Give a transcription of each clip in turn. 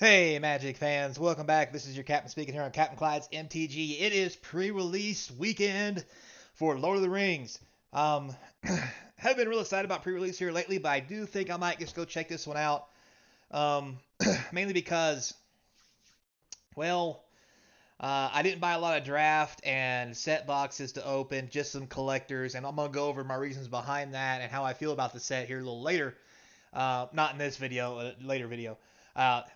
Hey, Magic fans, welcome back. This is your captain speaking here on Captain Clyde's MTG. It is pre-release weekend for Lord of the Rings. Um, haven't been real excited about pre-release here lately, but I do think I might just go check this one out. Um, mainly because, well, I didn't buy a lot of draft and set boxes to open, just some collectors, and I'm gonna go over my reasons behind that and how I feel about the set here a little later. Not in this video, a later video.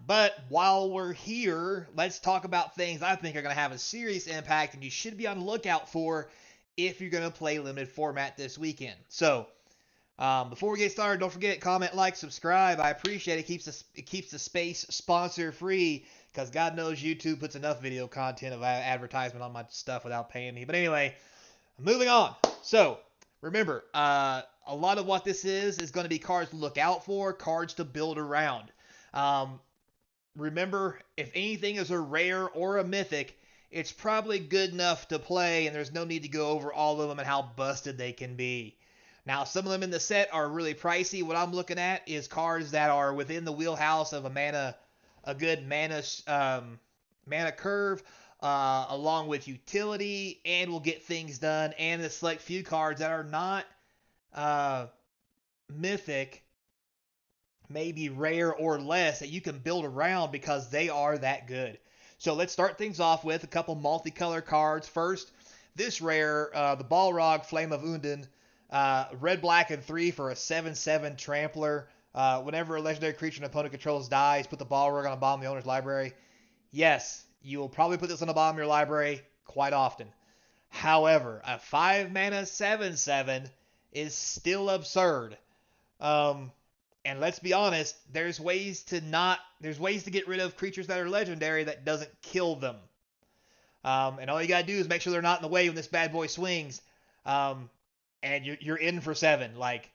But while we're here, let's talk about things I think are going to have a serious impact and you should be on the lookout for if you're going to play limited format this weekend. So, before we get started, don't forget, comment, like, subscribe. I appreciate it. It keeps the space sponsor free because God knows YouTube puts enough video content of advertisement on my stuff without paying me. But anyway, moving on. So, remember, a lot of what this is going to be cards to look out for, cards to build around. Um, remember, if anything is a rare or a mythic, it's probably good enough to play, and there's no need to go over all of them and how busted they can be. Now, some of them in the set are really pricey. What I'm looking at is cards that are within the wheelhouse of a good mana curve, along with utility, and will get things done. And the select few cards that are not uh, mythic, maybe rare or less, that you can build around because they are that good. So let's start things off with a couple multicolor cards. First, this rare, the Balrog Flame of Undin, red, black, and 3 for a 7/7 trampler. Whenever a legendary creature an opponent controls dies, put the Balrog on a bottom of the owner's library. Yes, you will probably put this on the bottom of your library quite often. However, a 5 mana 7/7 is still absurd. Um, and let's be honest, there's ways to get rid of creatures that are legendary that doesn't kill them. And all you gotta do is make sure they're not in the way when this bad boy swings. Um, and you're in for 7. Like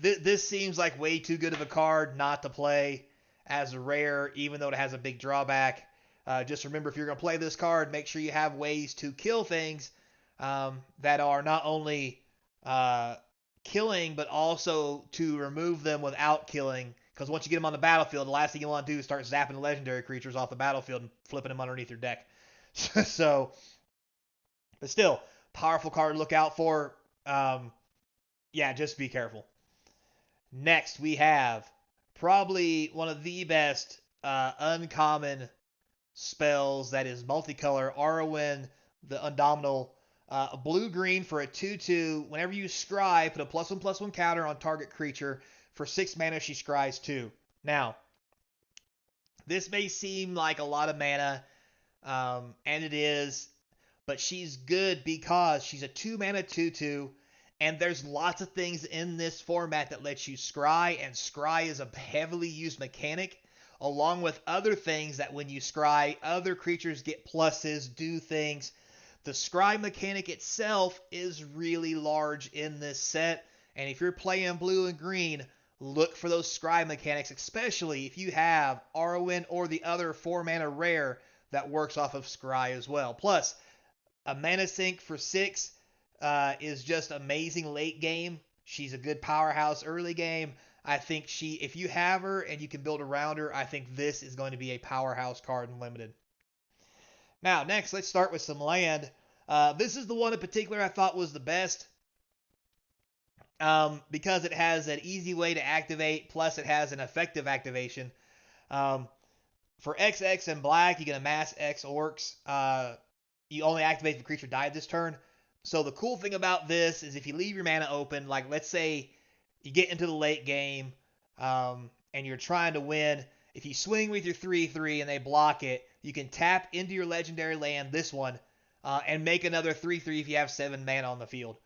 this seems like way too good of a card not to play as a rare, even though it has a big drawback. Just remember, if you're gonna play this card, make sure you have ways to kill things that are not only killing, but also to remove them without killing. Because once you get them on the battlefield, the last thing you want to do is start zapping the legendary creatures off the battlefield and flipping them underneath your deck. So, but still, powerful card to look out for. Yeah, just be careful. Next, we have probably one of the best uncommon spells that is multicolor. Arwen, the Undominable. Blue green for a 2/2. Whenever you scry, put a +1/+1 counter on target creature. For 6 mana, she scries 2. Now, this may seem like a lot of mana, and it is, but she's good because she's a 2 mana 2/2, and there's lots of things in this format that lets you scry, and scry is a heavily used mechanic, along with other things that when you scry, other creatures get pluses, do things. The scry mechanic itself is really large in this set, and if you're playing blue and green, look for those scry mechanics, especially if you have Arwen or the other 4 mana rare that works off of scry as well. Plus, a mana sink for 6 is just amazing late game. She's a good powerhouse early game. I think if you have her and you can build around her, I think this is going to be a powerhouse card in Limited. Now, next, let's start with some land. This is the one in particular I thought was the best because it has an easy way to activate, plus it has an effective activation. For XX and black, you can amass X orcs. You only activate if the creature died this turn. So the cool thing about this is if you leave your mana open, like let's say you get into the late game and you're trying to win, if you swing with your 3/3 and they block it, you can tap into your legendary land, this one, and make another 3/3 if you have 7 mana on the field.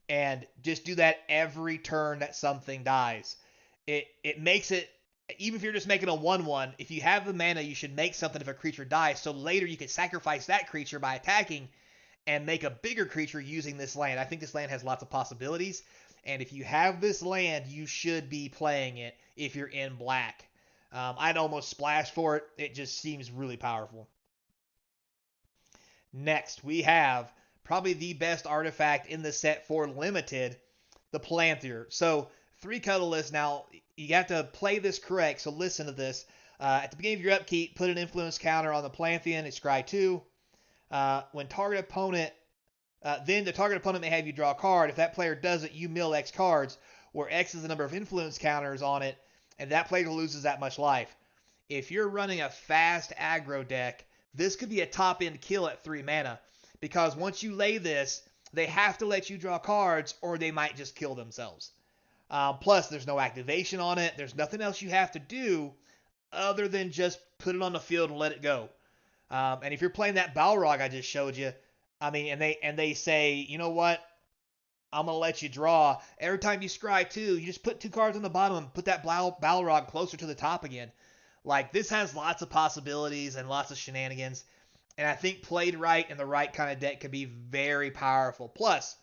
And just do that every turn that something dies. It makes it, even if you're just making a 1/1, if you have the mana, you should make something if a creature dies. So later you can sacrifice that creature by attacking and make a bigger creature using this land. I think this land has lots of possibilities. And if you have this land, you should be playing it if you're in black. I'd almost splash for it. It just seems really powerful. Next, we have probably the best artifact in the set for Limited, the Palantir. So, 3 colorless. Now, you have to play this correct, so listen to this. At the beginning of your upkeep, put an influence counter on the Pantheon at scry 2. When target opponent, then the target opponent may have you draw a card. If that player doesn't, you mill X cards, where X is the number of influence counters on it, and that player loses that much life. If you're running a fast aggro deck, this could be a top end kill at 3 mana, because once you lay this, they have to let you draw cards, or they might just kill themselves. Plus, there's no activation on it. There's nothing else you have to do other than just put it on the field and let it go. And if you're playing that Balrog I just showed you, I mean, and they say, you know what, I'm gonna let you draw. Every time you scry 2, you just put 2 cards on the bottom and put that Balrog closer to the top again. Like, this has lots of possibilities and lots of shenanigans. And I think played right in the right kind of deck could be very powerful. Plus,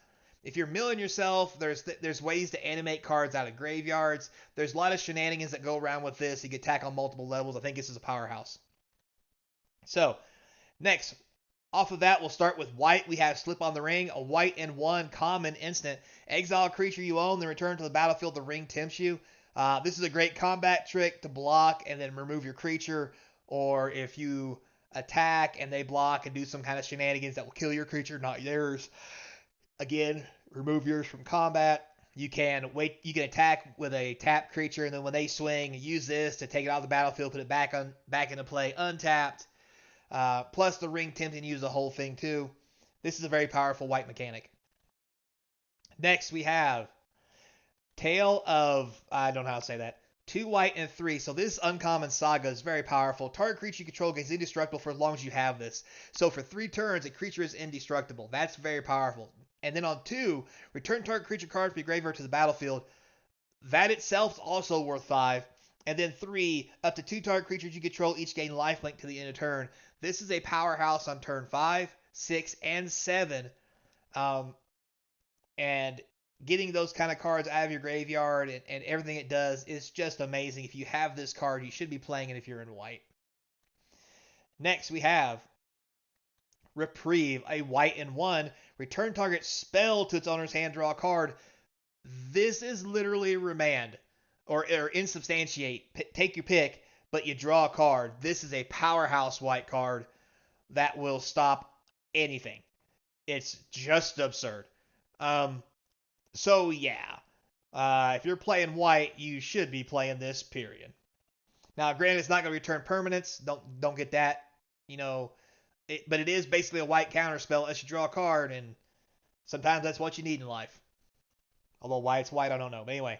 if you're milling yourself, there's ways to animate cards out of graveyards. There's a lot of shenanigans that go around with this. You can attack on multiple levels. I think this is a powerhouse. So, next, off of that, we'll start with white. We have Slip on the Ring, a white and 1 common instant. Exile a creature you own, then return to the battlefield. The ring tempts you. This is a great combat trick to block and then remove your creature, or if you attack and they block and do some kind of shenanigans that will kill your creature, not yours. Again, remove yours from combat. You can attack with a tapped creature, and then when they swing, use this to take it out of the battlefield, put it back into play untapped. Plus the ring tempting use the whole thing too. This is a very powerful white mechanic. Next we have Tale of, I don't know how to say that, 2 white and 3. So this uncommon saga is very powerful. Target creature you control gets indestructible for as long as you have this. So for 3 turns, a creature is indestructible. That's very powerful. And then on 2, return target creature card from your graveyard to the battlefield. That itself is also worth 5. And then 3, up to 2 target creatures you control each gain lifelink to the end of turn. This is a powerhouse on turn 5, 6, and 7. And getting those kind of cards out of your graveyard and everything it does is just amazing. If you have this card, you should be playing it if you're in white. Next, we have Reprieve, a white and 1. Return target spell to its owner's hand, draw a card. This is literally remand or insubstantiate. Take your pick, but you draw a card. This is a powerhouse white card that will stop anything. It's just absurd. So yeah, if you're playing white, you should be playing this, period. Now, granted, it's not going to return permanents. Don't get that, but it is basically a white counter spell as you draw a card, and sometimes that's what you need in life. Although why it's white, I don't know. But anyway,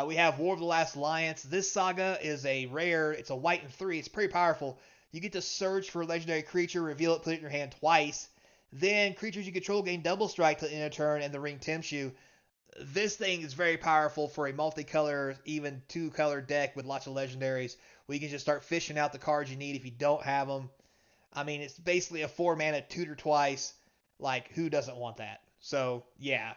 we have War of the Last Alliance. This saga is a rare. It's a white and 3. It's pretty powerful. You get to search for a legendary creature, reveal it, put it in your hand twice. Then creatures you control gain double strike till the end of turn, and the ring tempts you. This thing is very powerful for a multicolor, even 2-color deck with lots of legendaries, where you can just start fishing out the cards you need if you don't have them. I mean, it's basically a 4-mana tutor twice. Like, who doesn't want that? So, yeah.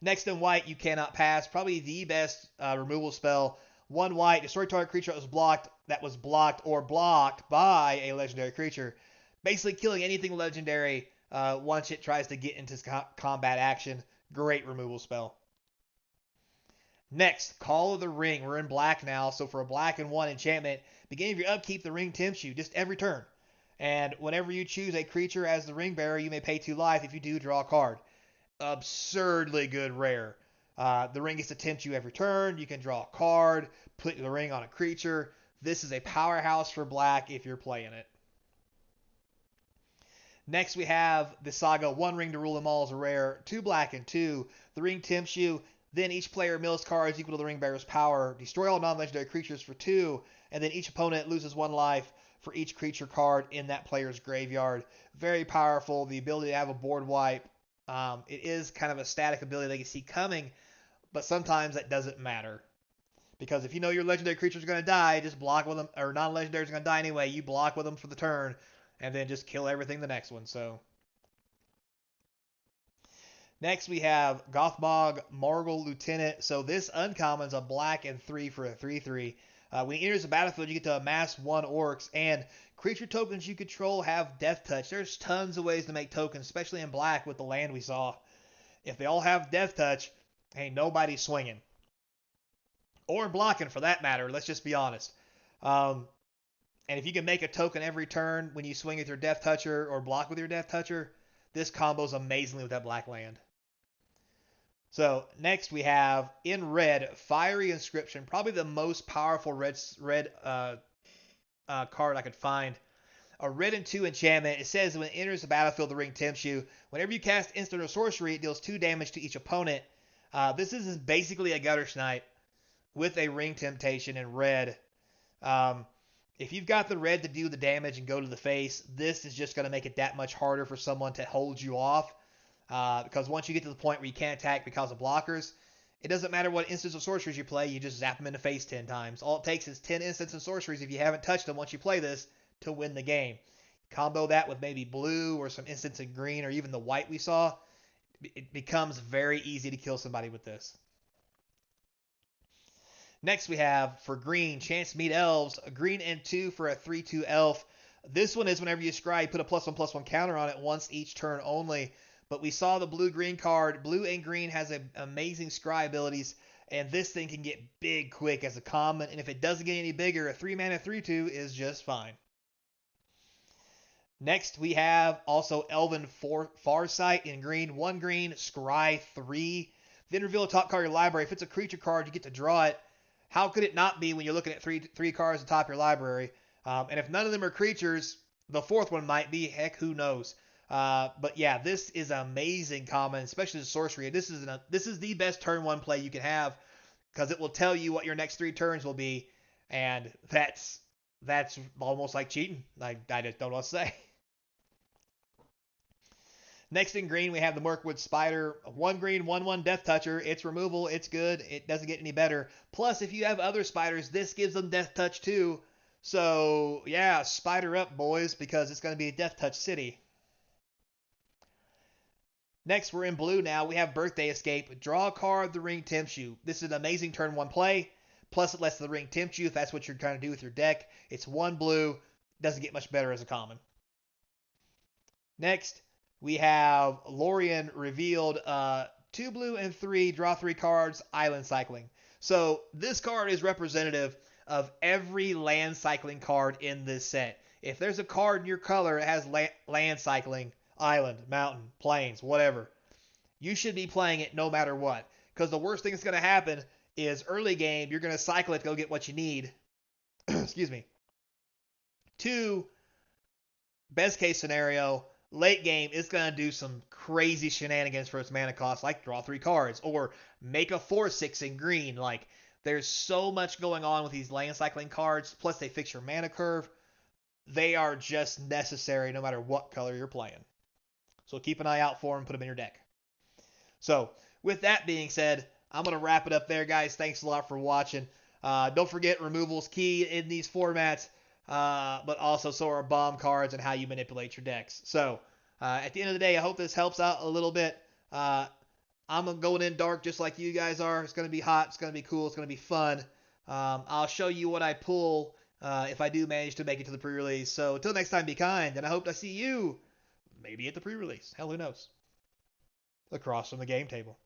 Next in white, you cannot pass. Probably the best removal spell. 1 white, destroy target creature that was blocked or blocked by a legendary creature. Basically killing anything legendary once it tries to get into combat action. Great removal spell. Next, Call of the Ring. We're in black now, so for a black and 1 enchantment, beginning of your upkeep, the ring tempts you just every turn. And whenever you choose a creature as the ring bearer, you may pay 2 life. If you do, draw a card. Absurdly good rare. The ring gets to tempt you every turn. You can draw a card, put the ring on a creature. This is a powerhouse for black if you're playing it. Next, we have the saga 1 ring to rule them all as a rare. 2 black and 2. The ring tempts you. Then each player mills cards equal to the ring bearer's power. Destroy all non-legendary creatures for 2. And then each opponent loses 1 life for each creature card in that player's graveyard. Very powerful. The ability to have a board wipe. It is kind of a static ability that you see coming, but sometimes that doesn't matter. Because if you know your legendary creature is going to die, just block with them, or non-legendary is going to die anyway, you block with them for the turn, and then just kill everything the next one. So next we have Gothmog Morgul Lieutenant. So this uncommon is a black and 3 for a 3/3. When he enters the battlefield, you get to amass 1 orcs, and creature tokens you control have Death Touch. There's tons of ways to make tokens, especially in black with the land we saw. If they all have Death Touch, ain't nobody swinging. or blocking for that matter. Let's just be honest. Um, and if you can make a token every turn when you swing with your Death Toucher or block with your Death Toucher, this combos amazingly with that black land. So next we have in red, Fiery Inscription, probably the most powerful red card I could find. A red and 2 enchantment. It says when it enters the battlefield, the ring tempts you. Whenever you cast instant or sorcery, it deals 2 damage to each opponent. This is basically a Gutter Snipe with a ring temptation in red. Um, if you've got the red to do the damage and go to the face, this is just going to make it that much harder for someone to hold you off. Because once you get to the point where you can't attack because of blockers, it doesn't matter what instants or sorceries you play, you just zap them in the face 10 times. All it takes is 10 instants and sorceries if you haven't touched them once you play this to win the game. Combo that with maybe blue or some instants in green or even the white we saw, it becomes very easy to kill somebody with this. Next we have for green, Chance to Meet Elves, a green and 2 for a 3/2 elf. This one is whenever you scry, you put a +1/+1 counter on it once each turn only. But we saw the blue-green card. Blue and green has amazing scry abilities, and this thing can get big quick as a common. And if it doesn't get any bigger, a 3-mana 3/2 is just fine. Next, we have also Elven Farsight in green. 1 green, scry 3. Then reveal a top card of your library. If it's a creature card, you get to draw it. How could it not be when you're looking at three cards at the top of your library? And if none of them are creatures, the fourth one might be. Heck, who knows? But yeah, this is an amazing common, especially the sorcery. This is the best turn 1 play you can have because it will tell you what your next 3 turns will be, and that's almost like cheating. I just don't know what to say. Next in green, we have the Mirkwood Spider. 1 green, 1/1 Death Toucher. It's removal. It's good. It doesn't get any better. Plus, if you have other spiders, this gives them Death Touch too. So, yeah, spider up, boys, because it's going to be a Death Touch city. Next, we're in blue now. We have Birthday Escape. Draw a card, the ring tempts you. This is an amazing turn 1 play. Plus, it lets the ring tempt you if that's what you're trying to do with your deck. It's 1 blue. Doesn't get much better as a common. Next, we have Lorien revealed 2 blue and 3, draw 3 cards, island cycling. So this card is representative of every land cycling card in this set. If there's a card in your color that has land cycling, island, mountain, plains, whatever, you should be playing it no matter what. Because the worst thing that's going to happen is early game, you're going to cycle it to go get what you need. Excuse me. 2, best case scenario, late game, it's going to do some crazy shenanigans for its mana cost, like draw 3 cards, or make a 4/6 in green. Like, there's so much going on with these land cycling cards, plus they fix your mana curve. They are just necessary no matter what color you're playing. So keep an eye out for them, put them in your deck. So, with that being said, I'm going to wrap it up there, guys. Thanks a lot for watching. Don't forget, removal's key in these formats. But also so are bomb cards and how you manipulate your decks. So at the end of the day, I hope this helps out a little bit. I'm going in dark just like you guys are. It's going to be hot. It's going to be cool. It's going to be fun. I'll show you what I pull if I do manage to make it to the pre-release. So until next time, be kind, and I hope to see you maybe at the pre-release. Hell, who knows? Across from the game table.